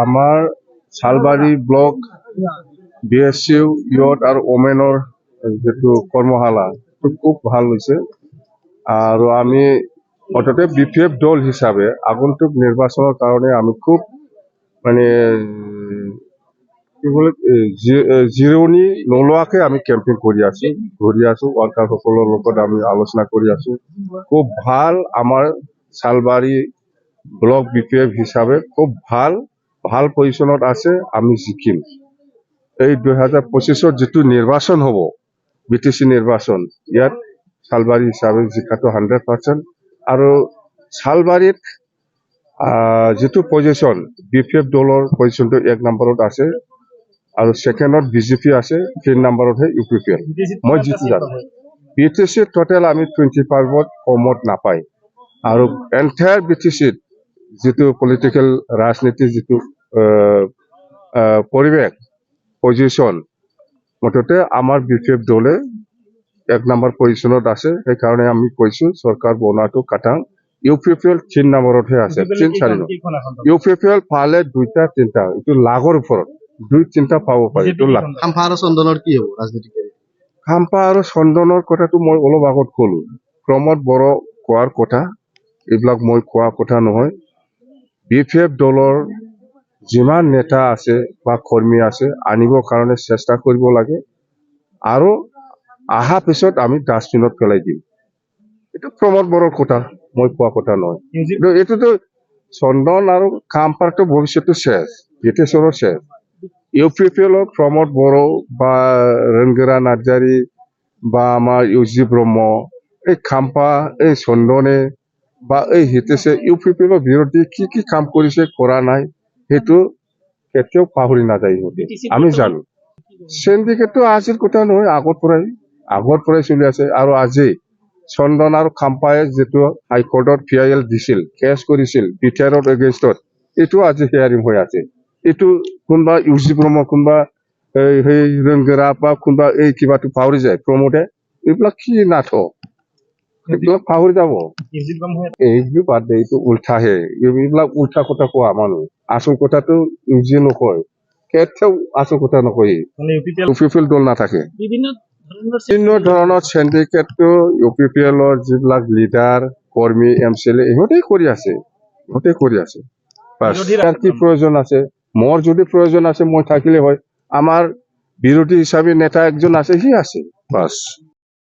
আমাৰ চালবাৰী block BSU youth আৰু ওমেনৰ যেটো কৰ্মশালা খুব ভাল হৈছে আৰু আমি অততে BPF দল হিচাপে আগন্তুক নিৰ্বাচনৰ কাৰণে আমি খুব মানে জিৰণি নোলোৱাকে আমি কেম্পেইন কৰি আছো ওয়াৰ্কাৰসকলৰ লগত আমি আলোচনা কৰি আছো খুব ভাল আমাৰ চালবাৰী ব্লক BPF হিসাবে খুব ভাল পজিশনত আছে আমি জিকিম এই 2025 যেটো নিৰ্বাচন হ'ব BTC নিৰ্বাচন ইয়াত চালবাৰী হিসাবে জিকাটো 100% আৰু চালবাৰীত যেটো পজিশন BPF দলৰ পজিশনটো 1 নম্বৰত আছে আৰু সেকেন্ডত BJP আছে 3 নম্বৰত হে UPPL মই জিতি যাম BTC টোটাল আমি 25ত কমত নাপাই আৰু এন্টায়াৰ BTC যেটো পলিটিক্যাল ৰাজনীতি যেটো পৰিবেশ পজিশন মততে আমাৰ BPF দলে 1 নম্বৰ পজিশনত আছে সেই কাৰণে আমি কৈছো সৰকাৰ বনাটো কাটাং UPPL 3 নম্বৰত হে আছে 3-4 UPPL পালে 2টা 3টা এটো লাগৰ ওপৰত 2-3টা পাব পাৰে এটো লাগ খাম্পা আৰু চন্দনৰ কি হ'ব ৰাজনীতিক খাম্পা আৰু চন্দনৰ কথাটো মই অলপ আগত কলো প্ৰমোদ বড় কোৱাৰ কথা এইবিলাক মই কোৱা কথা নহয় BPF দলৰ যিমান নেতা আছে বা কৰ্মী আছে আনিবৰ কাৰণে চেষ্টা কৰিব লাগে আৰু আহা পিছত আমি ডাষ্টবিনত পেলাই দিম এটো প্ৰমোদ বড়ৰ কথা মই কোৱা কথা নহয় এটোতো চন্দন আৰু খাম্পাৰটো ভৱিষ্যতটো শেষ BTCৰ শেষ UPPL প্ৰমোদ বড় বা ৰংগৰা নাৰ্জাৰী বা আমাৰ UG ব্ৰহ্ম এই খাম্পা এই চন্দনে বা এই হিতেছে UPPL বিৰোধী কি কাম কৰিছে কৰা নাই হেতু কেতিয়াও পাহৰি নাযায় আমি জানো সিন্ডিকেটটো আজিৰ কথা নহয় আগৰ পৰাই চলি আছে আৰু আজি চন্দন আৰু খাম্পায়ে যেটো হাইকোৰ্টত PIL দিছিল কেছ কৰিছিল BTRৰ এগেইনষ্টত এটো আজি হিয়াৰিং হৈ আছে এটো কোনবা UG ব্ৰহ্ম কোনবা এই ৰংগৰা বা কোনবা এই কিবাটো পাহৰি যায় প্ৰমোদে এইবিলাক কি নাটক এইবিলাক পাহৰি যাব এইটো বাদ দে এইটো উল্টাহে এইবিলাক উল্টা কথা কোৱা মানুহ আসল কথাটো ইজি নকয় কেতিয়াও আসল কথা নকয় UPPL দল নাথাকে বিভিন্ন ধৰণৰ সিন্ডিকেটটো UPPLৰ যিবিলাক লিডাৰ কৰ্মী MCLA ইহঁতে কৰি আছে বাস কি প্ৰয়োজন আছে মোৰ যদি প্ৰয়োজন আছে মই থাকিলে হয় আমাৰ বিৰোধী হিচাপে নেতা একজন আছে সি আছে বাস